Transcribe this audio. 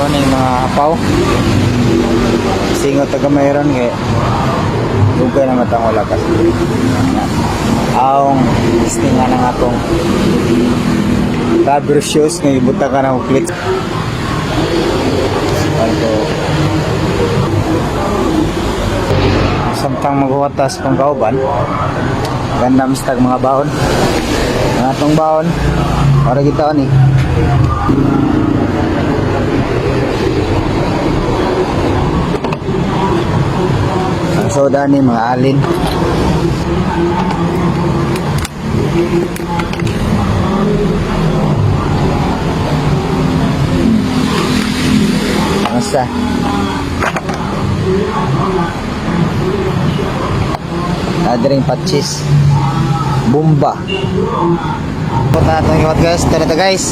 ning mga hapaw. Singot taga mayroon kay dugay na matang wala kasi. Aong istingan ng akong rubber shoes nga ibuta ka ng clip. Alto. Samtang magwatas pang kauban. Ganda mistag mga baon. Ang atong baon para kita ni. Ang soda ni mga alin. Basta adring patchis bomba. Punta natin yung guys. Ito na to guys.